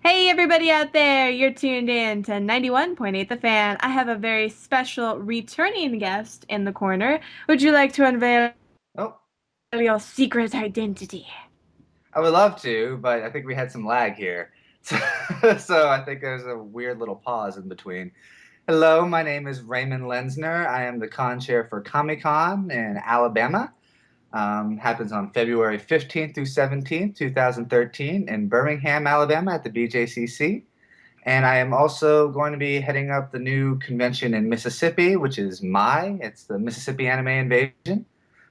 Hey, everybody out there, you're tuned in to 91.8 The Fan. I have a very special returning guest in the corner. Would you like to unveil Oh, your secret identity? I would love to, but I think we had some lag here. So I think there's a weird little pause in between. Hello, my name is Raymond Lenzner. I am the con chair for Comic-Con in Alabama. Happens on February 15th through 17th, 2013 in Birmingham, Alabama at the BJCC. And I am also going to be heading up the new convention in Mississippi, which is M.A.I. It's the Mississippi Anime Invasion.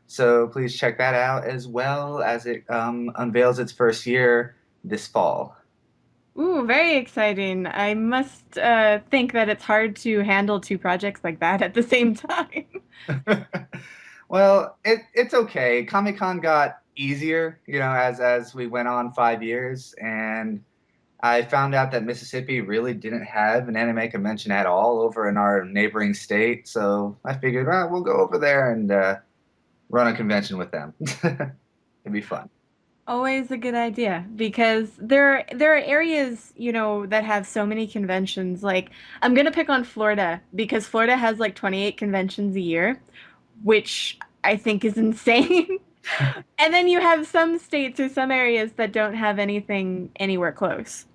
So please check that out as well as it unveils its first year this fall. Ooh, very exciting. I must think that it's hard to handle two projects like that at the same time. Well, it's okay. Comic Con got easier, as we went on 5 years, and I found out that Mississippi really didn't have an anime convention at all over in our neighboring state. So I figured, well, we'll go over there and run a convention with them. It'd be fun. Always a good idea because there are areas, that have so many conventions. Like I'm gonna pick on Florida because Florida has like 28 conventions a year, which I think is insane. And then you have some states or some areas that don't have anything anywhere close.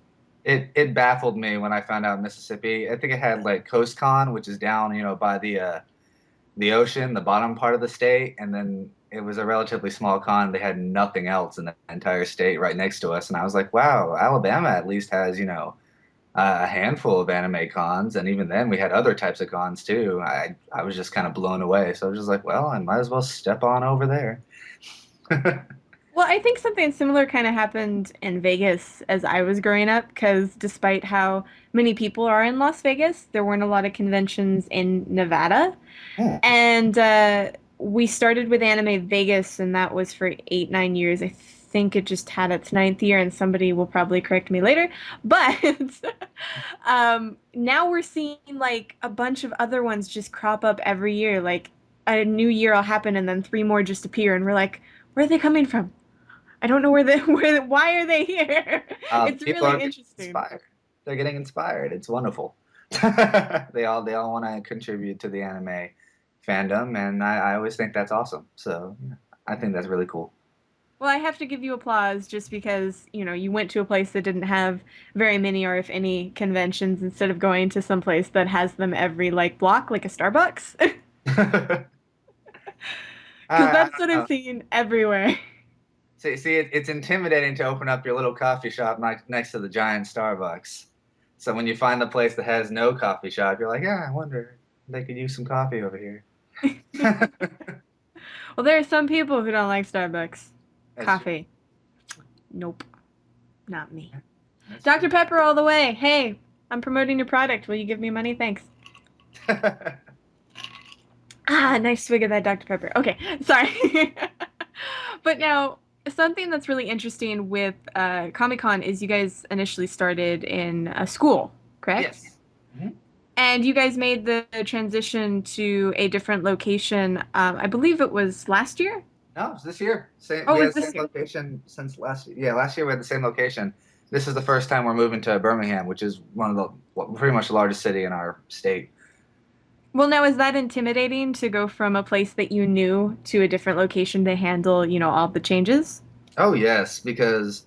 It baffled me when I found out Mississippi. I think it had like Coast Con, which is down, by the ocean, the bottom part of the state, and then it was a relatively small con. They had nothing else in the entire state right next to us, and I was like, wow, Alabama at least has, a handful of anime cons, and even then we had other types of cons too. I was just kind of blown away, so I was just like, well, I might as well step on over there. Well, I think something similar kind of happened in Vegas as I was growing up, because despite how many people are in Las Vegas, there weren't a lot of conventions in Nevada. Hmm. And we started with Anime Vegas, and that was for 8, 9 years. I think it just had its ninth year, and somebody will probably correct me later. But now we're seeing like a bunch of other ones just crop up every year. Like a new year will happen, and then three more just appear, and we're like, where are they coming from? I don't know why are they here? It's People really are getting interesting. inspired. They're getting inspired. It's wonderful. They all want to contribute to the anime fandom, and I always think that's awesome. So yeah, I think that's really cool. Well, I have to give you applause just because, you went to a place that didn't have very many or if any conventions instead of going to some place that has them every like block, like a Starbucks. Because I that's don't what I've know. seen everywhere. See, it's intimidating to open up your little coffee shop next to the giant Starbucks. So when you find the place that has no coffee shop, you're like, yeah, I wonder if they could use some coffee over here. Well, there are some people who don't like Starbucks. That's true. Coffee. Nope, not me. That's Dr. true. Pepper all the way. Hey, I'm promoting your product. Will you give me money? Thanks. Ah, nice swig of that Dr. Pepper. Okay, sorry. But now, something that's really interesting with Comic-Con is you guys initially started in a school, correct? Yes. Mhm. And you guys made the transition to a different location. I believe it was last year. No, it's this year. Same. Oh, We it had was the this same year. location since last year. Yeah, last year we had the same location. This is the first time we're moving to Birmingham, which is one of the pretty much the largest city in our state. Well, now is that intimidating to go from a place that you knew to a different location to handle, all the changes? Oh yes, because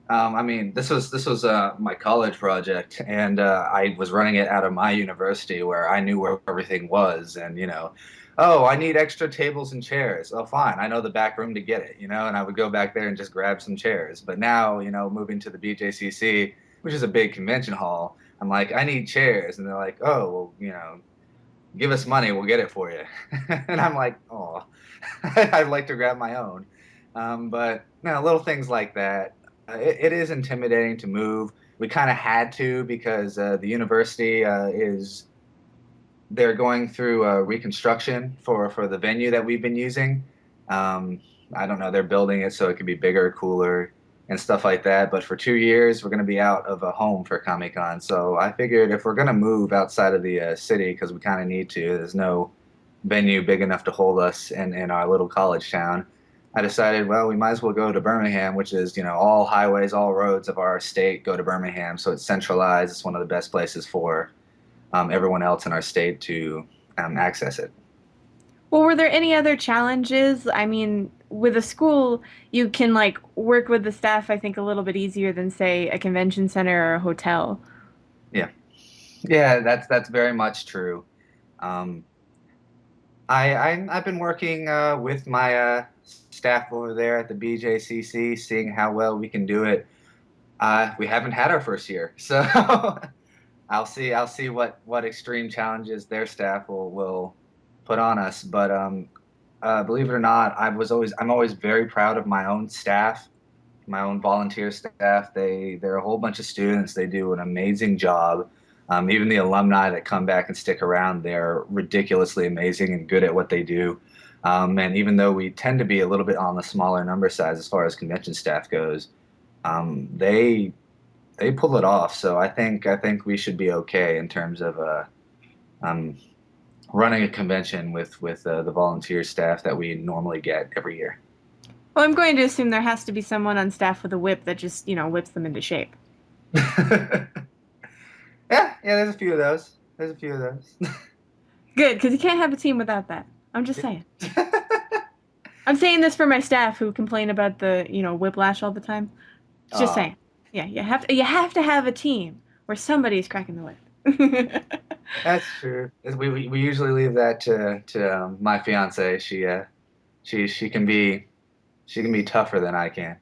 I mean this was my college project, and I was running it out of my university where I knew where everything was, and oh, I need extra tables and chairs. Oh, fine, I know the back room to get it, and I would go back there and just grab some chairs. But now, moving to the BJCC, which is a big convention hall, I'm like, I need chairs, and they're like, oh, well, give us money, we'll get it for you. And I'm like, oh, I'd like to grab my own. But little things like that. It is intimidating to move. We kind of had to because the university is they're going through reconstruction for the venue that we've been using. Um, I don't know, they're building it so it can be bigger, cooler, and stuff like that. But for 2 years, we're going to be out of a home for Comic Con. So I figured if we're going to move outside of the city, because we kind of need to, there's no venue big enough to hold us in our little college town. I decided, well, we might as well go to Birmingham, which is, all highways, all roads of our state go to Birmingham. So it's centralized. It's one of the best places for everyone else in our state to access it. Well, were there any other challenges? I mean, with a school, you can like work with the staff, I think, a little bit easier than, say, a convention center or a hotel. Yeah. Yeah, that's very much true. Um, I've been working with my staff over there at the BJCC, seeing how well we can do it. We haven't had our first year, so I'll see what extreme challenges their staff will put on us. But believe it or not, I'm always very proud of my own staff, my own volunteer staff. They're a whole bunch of students. They do an amazing job. Even the alumni that come back and stick around, they're ridiculously amazing and good at what they do. And even though we tend to be a little bit on the smaller number size as far as convention staff goes, they pull it off. So I think we should be okay in terms of um, running a convention with the volunteer staff that we normally get every year. Well, I'm going to assume there has to be someone on staff with a whip that just, whips them into shape. Yeah, there's a few of those. There's a few of those. Good, because you can't have a team without that. I'm just saying. I'm saying this for my staff who complain about the, whiplash all the time. Just uh, saying. Yeah, you have to have a team where somebody's cracking the whip. that's true. We usually leave that to my fiance. She can be tougher than I can.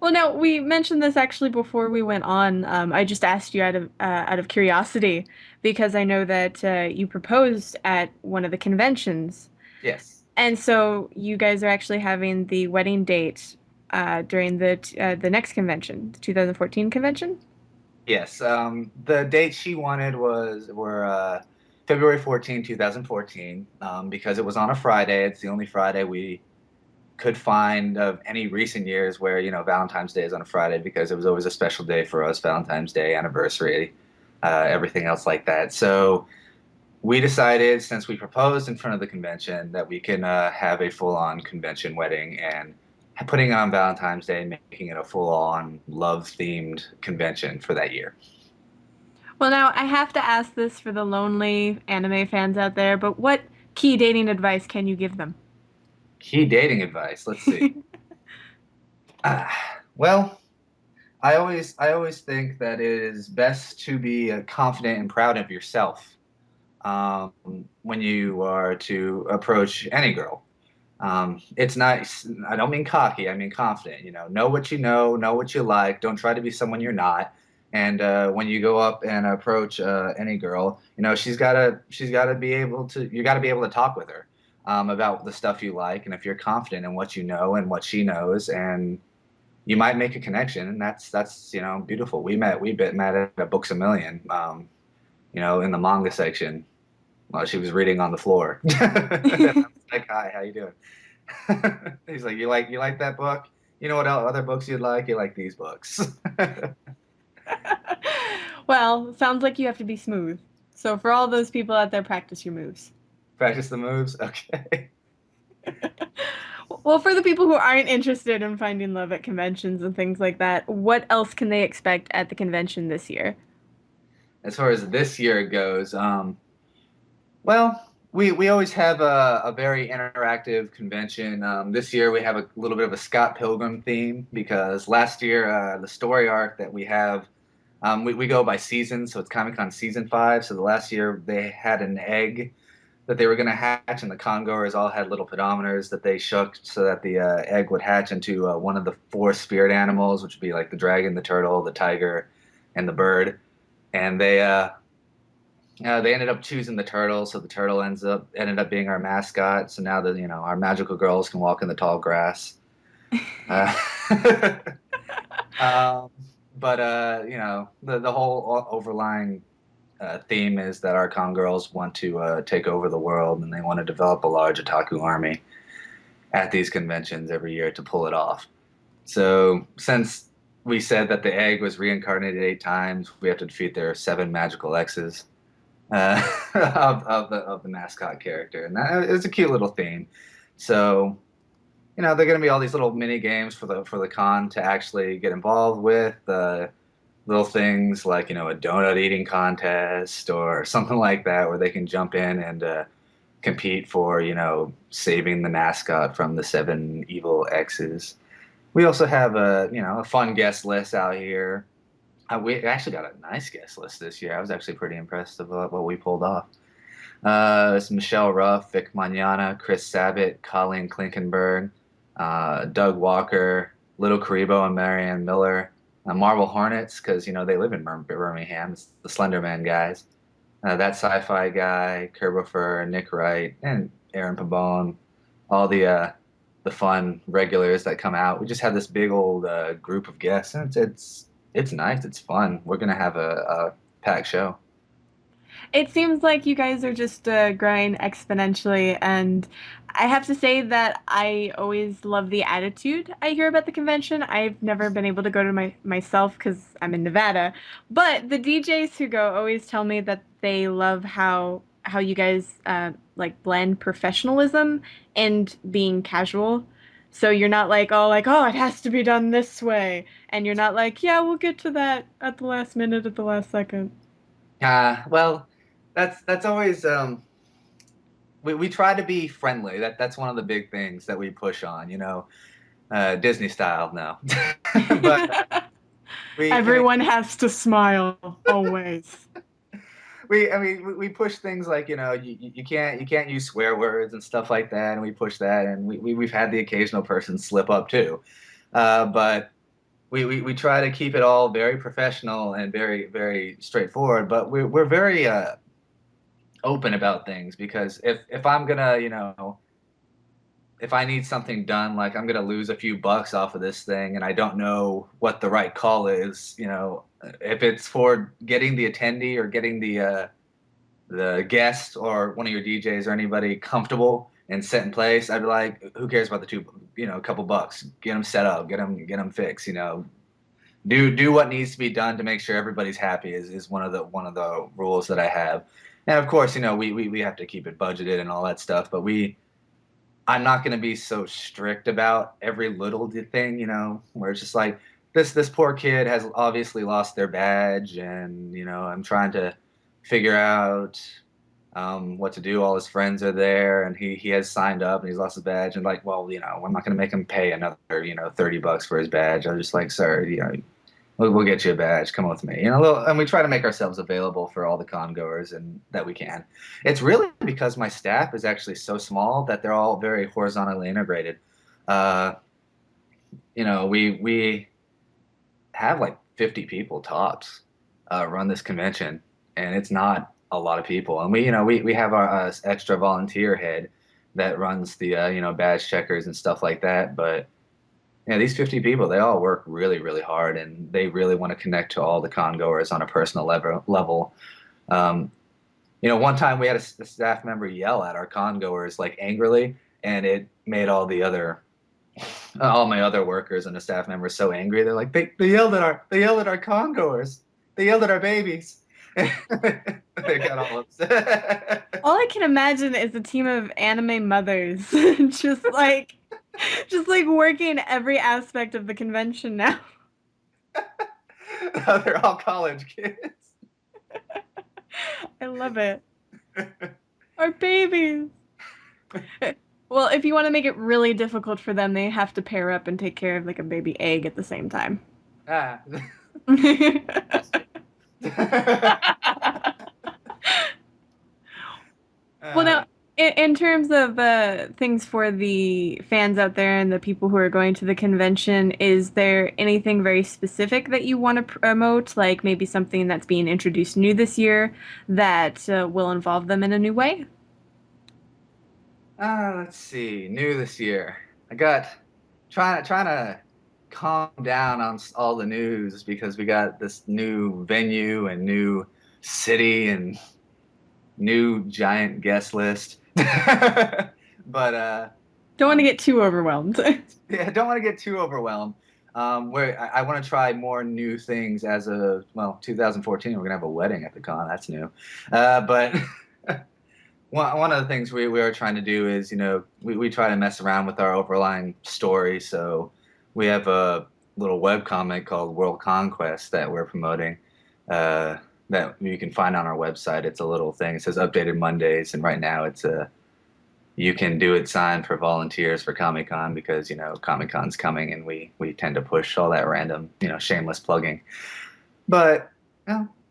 Well, now we mentioned this actually before we went on. I just asked you out of curiosity because I know that you proposed at one of the conventions, Yes. and so you guys are actually having the wedding date during the next convention, the 2014 convention. Yes. The date she wanted were February 14, 2014, because it was on a Friday. It's the only Friday we could find of any recent years where, Valentine's Day is on a Friday because it was always a special day for us, Valentine's Day, anniversary, everything else like that. So we decided, since we proposed in front of the convention, that we can have a full-on convention wedding and putting on Valentine's Day, making it a full-on love-themed convention for that year. Well, now I have to ask this for the lonely anime fans out there, but what key dating advice can you give them? Key dating advice. Let's see. Well, I always think that it is best to be confident and proud of yourself when you are to approach any girl. It's nice. I don't mean cocky. I mean confident. Know what you know what you like. Don't try to be someone you're not. And when you go up and approach any girl, she's gotta be able to. You got to be able to talk with her about the stuff you like. And if you're confident in what you know and what she knows, and you might make a connection, and that's beautiful. We met at a Books a Million, in the manga section while she was reading on the floor. And I was like, "Hi, how you doing?" He's like, "You like that book? You know what other books you'd like? You like these books." Well, sounds like you have to be smooth. So for all those people out there, practice your moves. Practice the moves. Okay. Well, for the people who aren't interested in finding love at conventions and things like that, what else can they expect at the convention this year? As far as this year goes, well, we always have a very interactive convention. This year we have a little bit of a Scott Pilgrim theme because last year the story arc that we have, we go by season, so it's Comic-Con season 5. So the last year they had an egg that they were going to hatch, and the congoers all had little pedometers that they shook so that the egg would hatch into one of the four spirit animals, which would be like the dragon, the turtle, the tiger, and the bird. And they ended up choosing the turtle, so the turtle ended up being our mascot. So now that our magical girls can walk in the tall grass. Uh, um, but the whole overlying theme is that our con girls want to take over the world, and they want to develop a large otaku army at these conventions every year to pull it off. So since we said that the egg was reincarnated 8 times, we have to defeat their 7 magical exes of the mascot character, and that it's a cute little theme So, there are going to be all these little mini games for the con to actually get involved with. Little things like, a donut eating contest or something like that, where they can jump in and compete for, saving the mascot from the seven evil X's. We also have a fun guest list out here. We actually got a nice guest list this year. I was actually pretty impressed of what we pulled off. It's Michelle Ruff, Vic Mañana, Chris Sabat, Colleen Klinkenberg, Doug Walker, Little Karibo and Marianne Miller, Marvel Hornets, because, they live in Birmingham. It's the Slenderman guys. That sci-fi guy, Kerbofer, Nick Wright, and Aaron Pabon, all the fun regulars that come out. We just have this big old group of guests, and it's nice. It's fun. We're gonna have a packed show. It seems like you guys are just growing exponentially, and I have to say that I always love the attitude I hear about the convention. I've never been able to go to myself because I'm in Nevada, but the DJs who go always tell me that they love how you guys like blend professionalism and being casual. So you're not like, oh, it has to be done this way, and you're not like, yeah, we'll get to that at the last minute, at the last second. Well, that's always we try to be friendly. That's one of the big things that we push on. Disney style, no, but we I mean Everyone has to smile always. we push things like you can't use swear words and stuff like that, and we push that, and we've had the occasional person slip up too, but we try to keep it all very professional and very very straightforward. But we're very open about things because if I'm gonna if I need something done, like I'm gonna lose a few bucks off of this thing, and I don't know what the right call is, if it's for getting the attendee or getting the guest or one of your DJs or anybody comfortable and set in place, I'd be like, who cares about the two, a couple bucks? Get them set up, get them fixed. Do what needs to be done to make sure everybody's happy is one of the rules that I have. And of course, we have to keep it budgeted and all that stuff, but I'm not going to be so strict about every little thing, where it's just like this poor kid has obviously lost their badge, and I'm trying to figure out what to do. All his friends are there, and he has signed up, and he's lost his badge, and like, well, I'm not going to make him pay another $30 for his badge. I'm just like, sir, we'll get you a badge. Come with me. And we try to make ourselves available for all the con goers and that we can. It's really because my staff is actually so small that they're all very horizontally integrated. Uh, we have like 50 people tops run this convention, and it's not a lot of people. And we have our extra volunteer head that runs the badge checkers and stuff like that. But yeah, these 50 people, they all work really, really hard, and they really want to connect to all the con goers on a personal level. Um, one time we had a staff member yell at our con goers like angrily, and it made all my other workers and the staff members so angry. They're like, they yelled at our con goers. They yelled at our babies. They got all upset. All I can imagine is a team of anime mothers just like just like working every aspect of the convention now. They're all college kids. I love it. Our babies. Well, if you want to make it really difficult for them, they have to pair up and take care of like a baby egg at the same time. Ah, Well, bless you. now, Uh, in terms of things for the fans out there and the people who are going to the convention, is there anything very specific that you want to promote, like maybe something that's being introduced new this year that will involve them in a new way? let's see. New this year. I got trying to calm down on all the news because we got this new venue and new city and new giant guest list. But Don't want to um, get too overwhelmed. yeah, don't want to get too overwhelmed. Where I want to try more new things as of, well, 2014. We're gonna have a wedding at the con. That's new. But one of the things we are trying to do is, we try to mess around with our overlying story. So we have a little web comic called World Conquest that we're promoting, uh, that you can find on our website. It's a little thing. It says updated Mondays, and right now it's a you can do it sign for volunteers for Comic Con because Comic Con's coming, and we tend to push all that random shameless plugging. But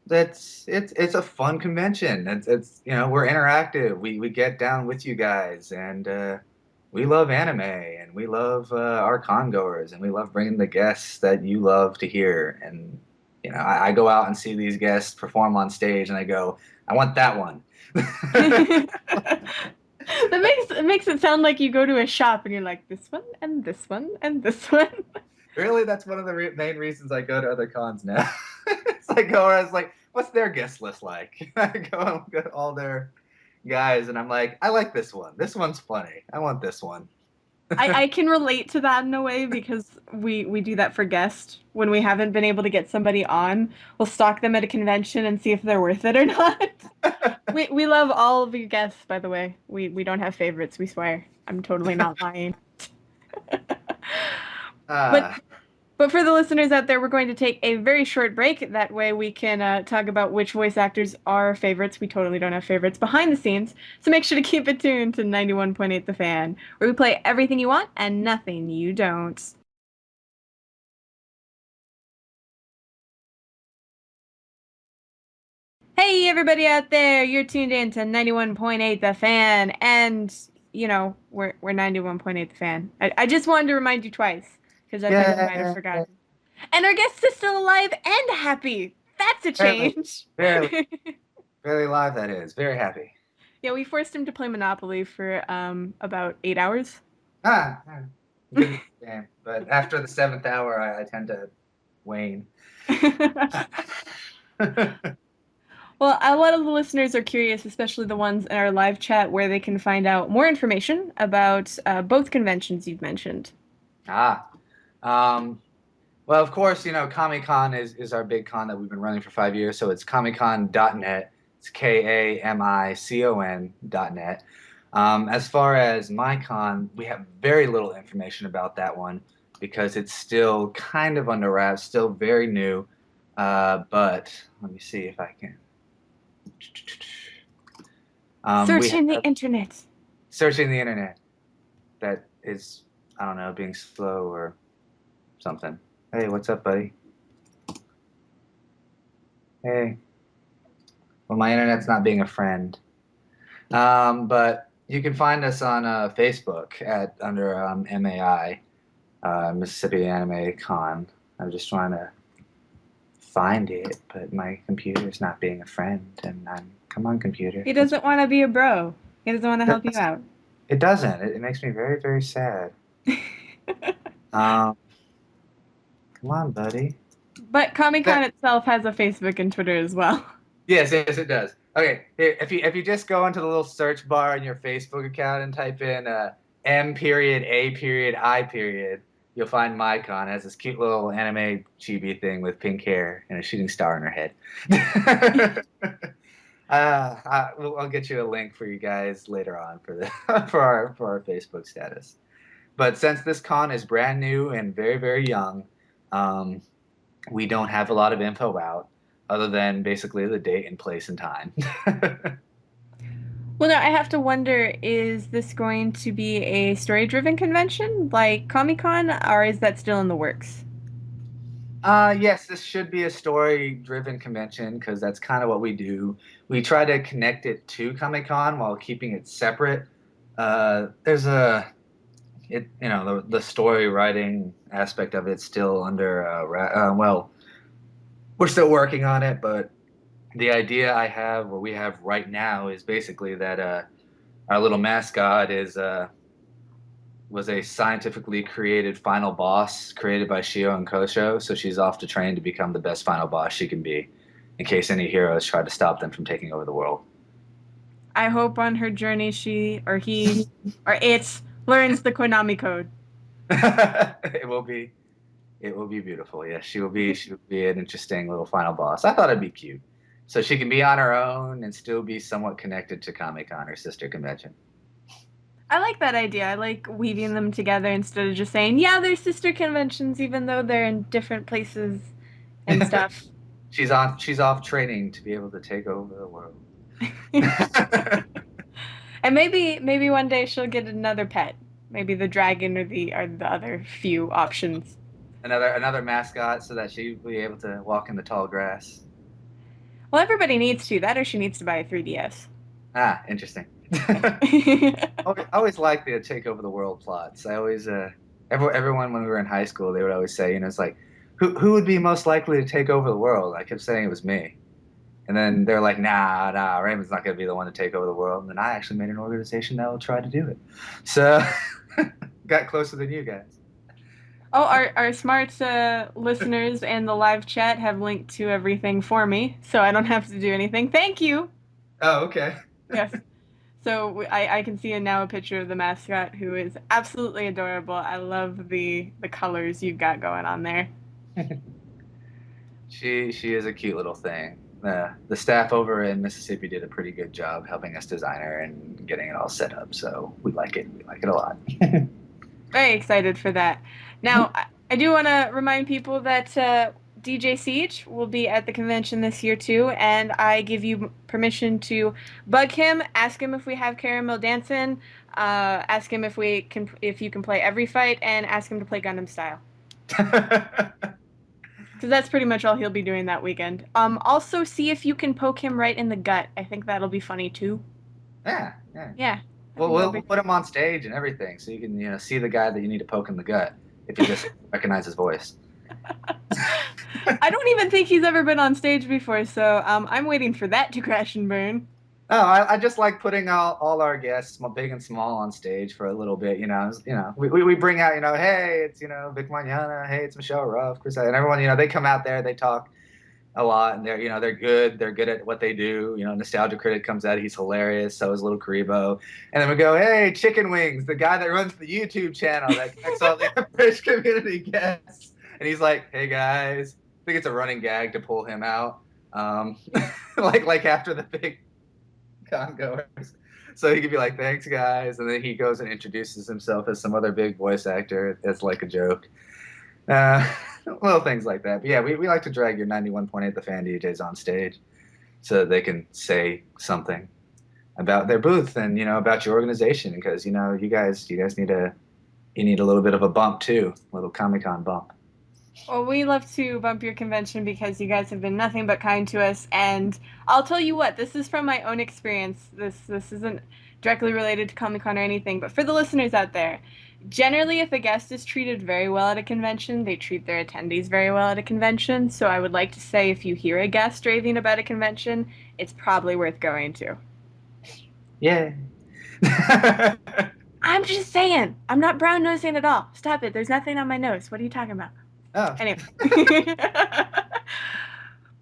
that's it's a fun convention. It's we're interactive. We get down with you guys, and we love anime, and we love our con goers, and we love bringing the guests that you love to hear. And I go out and see these guests perform on stage, and I go, I want that one. That makes it sound like you go to a shop and you're like this one and this one and this one. Really, that's one of the main reasons I go to other cons now. It's like, I was like, what's their guest list like? I go to all their guys, and I'm like, I like this one. This one's funny. I want this one. I can relate to that in a way because we do that for guests when we haven't been able to get somebody on. We'll stalk them at a convention and see if they're worth it or not. We love all of your guests, by the way. We don't have favorites, we swear. I'm totally not lying. But Ah, but for the listeners out there, we're going to take a very short break. That way we can talk about which voice actors are favorites. We totally don't have favorites behind the scenes. So make sure to keep it tuned to 91.8 The Fan, where we play everything you want and nothing you don't. Hey, everybody out there, you're tuned in to 91.8 The Fan, and we're 91.8 The Fan. I just wanted to remind you twice because I thought you might have yeah, forgotten. And our guest is still alive and happy. That's a barely, change. barely, barely live. That is very happy. Yeah, we forced him to play Monopoly for about 8 hours. Good game. But after the seventh hour, I tend to wane. Well, a lot of the listeners are curious, especially the ones in our live chat, where they can find out more information about both conventions you've mentioned. Ah, um, well, of course, Comic Con is our big con that we've been running for 5 years. So it's comiccon.net. It's KAMICON.net. As far as MyCon, we have very little information about that one because it's still kind of under wraps, still very new. But let me see if I can. We Searching the have internet. searching the internet that is, I don't know, being slow or something. Hey, what's up, buddy? Hey. Well, my internet's not being a friend. But you can find us on Facebook at under M.A.I. Mississippi Anime Con. I'm just trying to find it, but my computer's not being a friend, and I'm come on, computer. He What's doesn't want to be a bro. He doesn't want to help you out. it doesn't. It makes me very, very sad. Um, come on, buddy. But Comic Con itself has a Facebook and Twitter as well. Yes, yes, it does. Okay, here, if you just go into the little search bar in your Facebook account and type in M period A period I period, you'll find MyCon. It has this cute little anime chibi thing with pink hair and a shooting star in her head. I'll get you a link for you guys later on for the for our Facebook status. But since this con is brand new and very very young, um, we don't have a lot of info out other than basically the date and place and time. Well, now I have to wonder, is this going to be a story-driven convention like Comic-Con, or is that still in the works? Yes, this should be a story-driven convention because that's kind of what we do. We try to connect it to Comic Con while keeping it separate. There's a it the story writing aspect of it's still under well, we're still working on it, but the idea I have, what we have right now, is basically that our little mascot is was a scientifically created final boss created by Shio and Kosho, so she's off to train to become the best final boss she can be, in case any heroes try to stop them from taking over the world. I hope on her journey she or he or it learns the Konami code. it will be it will be beautiful. Yes, she will be an interesting little final boss. I thought it'd be cute. so she can be on her own and still be somewhat connected to Comic Con, her sister convention. I like that idea. I like weaving them together instead of just saying, yeah, they're sister conventions, even though they're in different places and stuff. She's off training to be able to take over the world. And maybe one day she'll get another pet. Maybe the dragon or the other few options. Another mascot so that she'll be able to walk in the tall grass. Well, everybody needs to. That or she needs to buy a 3DS. Ah, interesting. I always like the take over the world plots. I always everyone when we were in high school they would always say, it's like who would be most likely to take over the world? I kept saying it was me. And then they're like, nah, Raymond's not going to be the one to take over the world. And then I actually made an organization that will try to do it. So got closer than you guys. Oh, our smart listeners and the live chat have linked to everything for me, so I don't have to do anything. Thank you. Oh, okay. Yes. So I can see now a picture of the mascot who is absolutely adorable. I love the colors you've got going on there. She is a cute little thing. The staff over in Mississippi did a pretty good job helping us design her and getting it all set up. So we like it. We like it a lot. Very excited for that. Now, I do want to remind people that DJ Siege will be at the convention this year too, and I give you permission to bug him, ask him if we have caramel dancing, ask him if you can play every fight, and ask him to play Gundam style. Because that's pretty much all he'll be doing that weekend. Also see if you can poke him right in the gut. I think that'll be funny too. Yeah, yeah. Yeah, I Well, think that'll we'll be. put him on stage and everything, so you can see the guy that you need to poke in the gut if you just recognize his voice. I don't even think he's ever been on stage before, so I'm waiting for that to crash and burn. Oh, I just like putting all our guests, big and small, on stage for a little bit. We bring out, hey, it's Vic Mañana, hey, it's Michelle Ruff, Chris, and everyone, they come out there, they talk a lot, and they're good at what they do. Nostalgia Critic comes out, he's hilarious. So is Little Karibo, and then we go, hey, Chicken Wings, the guy that runs the YouTube channel that connects all the British community guests, and he's like, hey guys, I think it's a running gag to pull him out, like after the big con goers. So he could be like, thanks guys, and then he goes and introduces himself as some other big voice actor. It's like a joke. Uh, little things like that. But yeah, we like to drag your 91.8 The Fan DJs on stage so that they can say something about their booth and about your organization because you guys need a little bit of a bump too, a little Comic Con bump. Well, we love to bump your convention because you guys have been nothing but kind to us, and I'll tell you what, this is from my own experience. This isn't directly related to Comic Con or anything, but for the listeners out there, generally if a guest is treated very well at a convention, they treat their attendees very well at a convention. So I would like to say if you hear a guest raving about a convention, it's probably worth going to. Yeah. I'm just saying. I'm not brown nosing at all. Stop it. There's nothing on my nose. What are you talking about? Oh. Anyway.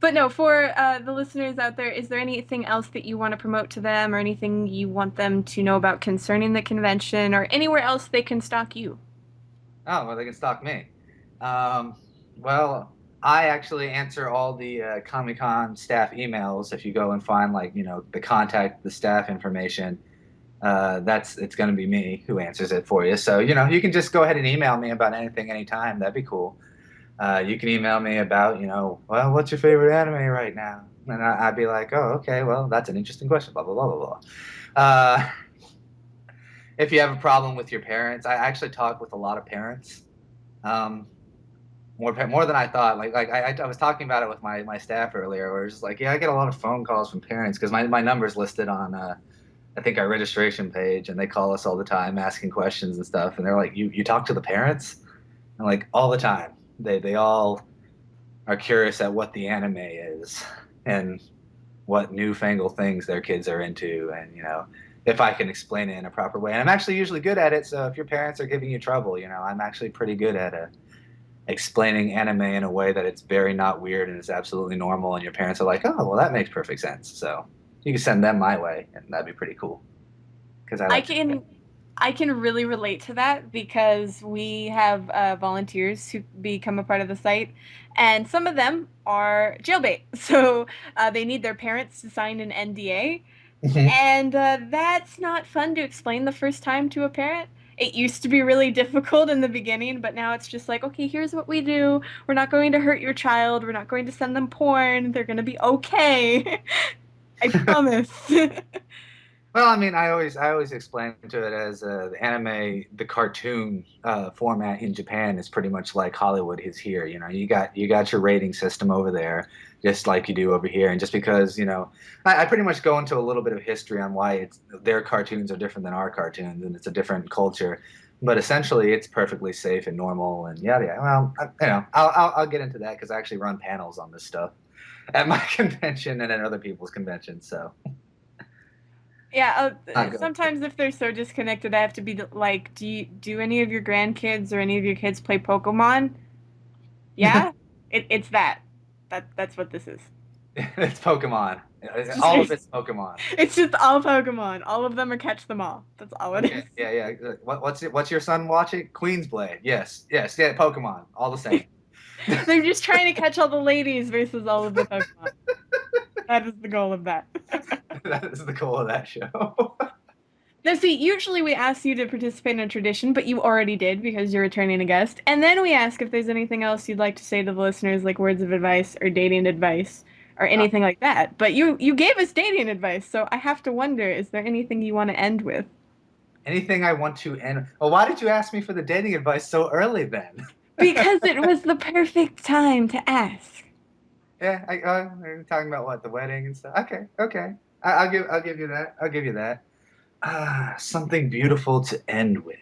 But no, for the listeners out there, is there anything else that you want to promote to them or anything you want them to know about concerning the convention or anywhere else they can stalk you? Oh, well, they can stalk me. Um, well, I actually answer all the Comic Con staff emails. If you go and find the contact, the staff information, it's going to be me who answers it for you. So you can just go ahead and email me about anything, anytime. That'd be cool. You can email me about well, what's your favorite anime right now? And I'd be like, oh, okay, well, that's an interesting question. Blah blah blah blah blah. Uh, if you have a problem with your parents, I actually talk with a lot of parents. Um, more than I thought. I was talking about it with my staff earlier, where it's just like, yeah, I get a lot of phone calls from parents because my number's listed on I think our registration page, and they call us all the time asking questions and stuff. And they're like, you talk to the parents? And like all the time, they all are curious at what the anime is and what newfangled things their kids are into, and if I can explain it in a proper way. And I'm actually usually good at it. So if your parents are giving you trouble, I'm actually pretty good at explaining anime in a way that it's very not weird and it's absolutely normal, and your parents are like, oh, well, that makes perfect sense. So you can send them my way, and that'd be pretty cool because I I like to. can I can really relate to that because we have volunteers who become a part of the site, and some of them are jailbait. So they need their parents to sign an NDA, Mhm. and that's not fun to explain the first time to a parent. It used to be really difficult in the beginning, but now it's just like, okay, here's what we do. We're not going to hurt your child. We're not going to send them porn. They're going to be okay. I promise. Well, I mean, I always explain to it as the anime, the cartoon format in Japan is pretty much like Hollywood is here. You know, you got your rating system over there, just like you do over here. And just because, I pretty much go into a little bit of history on why it's their cartoons are different than our cartoons, and it's a different culture. But essentially, it's perfectly safe and normal, and yada yada. Well, I'll get into that because I actually run panels on this stuff at my convention and at other people's conventions. So Yeah, not going to. sometimes if they're so disconnected, I have to be like, do any of your grandkids or any of your kids play Pokemon? Yeah, it's that. That's what this is. It's Pokemon. It's just All of it's Pokemon. it's just all Pokemon. All of them are catch them all. That's all it Okay, yeah, yeah. What's your son watching? Queen's Blade. Yes, yes, yeah. Pokemon. All the is. same. They're just trying to catch all the ladies versus all of the Pokemon. That is the goal of that. That is the goal of that show. Now, see, usually we ask you to participate in a tradition, but you already did because you're returning a guest. And then we ask if there's anything else you'd like to say to the listeners, like words of advice or dating advice or Uh, anything like that. But you gave us dating advice, so I have to wonder, is there anything you want to end with? Anything I want to end. Well, why did you ask me for the dating advice so early then? Because it was the perfect time to ask. Yeah, we're talking about what the wedding and stuff. Okay, okay. I'll give you that. I'll give you that. Something beautiful to end with.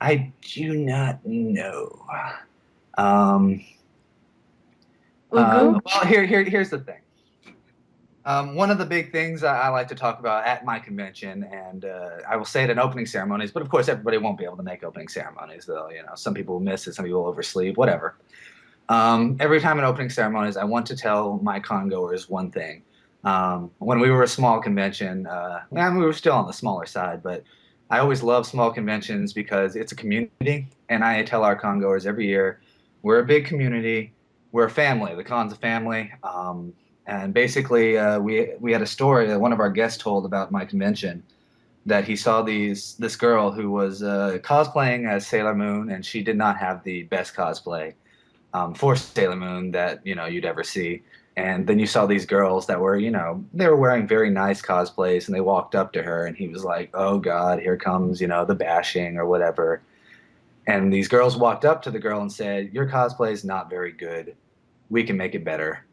I do not know. Um, Ugu? well, here's the thing. One of the big things I like to talk about at my convention, and I will say it in opening ceremonies, but of course everybody won't be able to make opening ceremonies. Though, some people will miss it, some people will oversleep, whatever. Every time in opening ceremonies, I want to tell my congoers one thing. When we were a small convention, we were still on the smaller side, but I always love small conventions because it's a community, and I tell our congoers every year, we're a big community, we're a family. The con's a family, and basically, we had a story that one of our guests told about my convention that he saw this girl who was cosplaying as Sailor Moon, and she did not have the best cosplay for Sailor Moon that you'd ever see. And then you saw these girls that were, they were wearing very nice cosplays, and they walked up to her, and he was like, "Oh God, here comes, the bashing or whatever." And these girls walked up to the girl and said, "Your cosplay is not very good. We can make it better.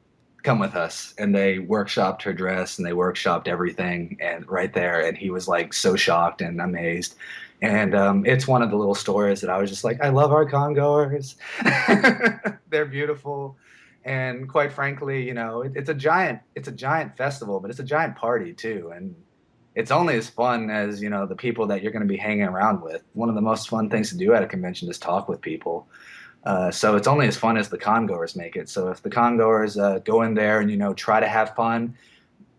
Come with us." And they workshopped her dress and they workshopped everything and right there. And he was like so shocked and amazed. And it's one of the little stories that I was just like, I love our congoers. They're beautiful. And quite frankly, it's a giant festival, but it's a giant party too. And it's only as fun as, the people that you're going to be hanging around with. One of the most fun things to do at a convention is talk with people. So it's only as fun as the congoers make it. So if the congoers go in there and try to have fun,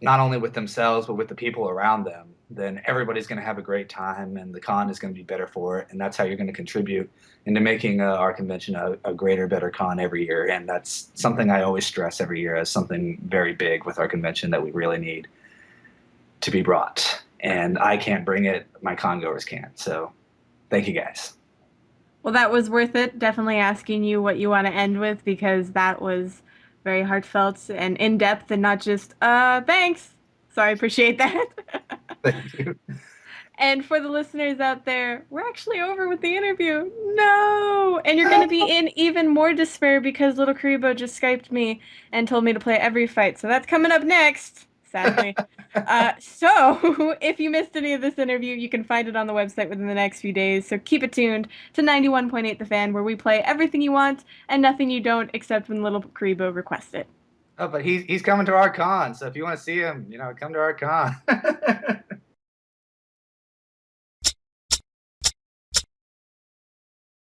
not only with themselves but with the people around them, then everybody's going to have a great time, and the con is going to be better for it. And that's how you're going to contribute into making our convention a greater, better con every year. And that's something I always stress every year as something very big with our convention that we really need to be brought. And I can't bring it; my congoers can't. So thank you guys. Well, that was worth it. Definitely asking you what you want to end with because that was very heartfelt and in depth and not just thanks. So I appreciate that. Thank you. And for the listeners out there, we're actually over with the interview. No! And you're going to be in even more despair because little Karibo just Skyped me and told me to play every fight. So that's coming up next, sadly. So if you missed any of this interview, you can find it on the website within the next few days. So keep it tuned to 91.8 The Fan, where we play everything you want and nothing you don't, except when little Karibo requests it. Oh, but he's coming to our con, so if you want to see him, come to our con.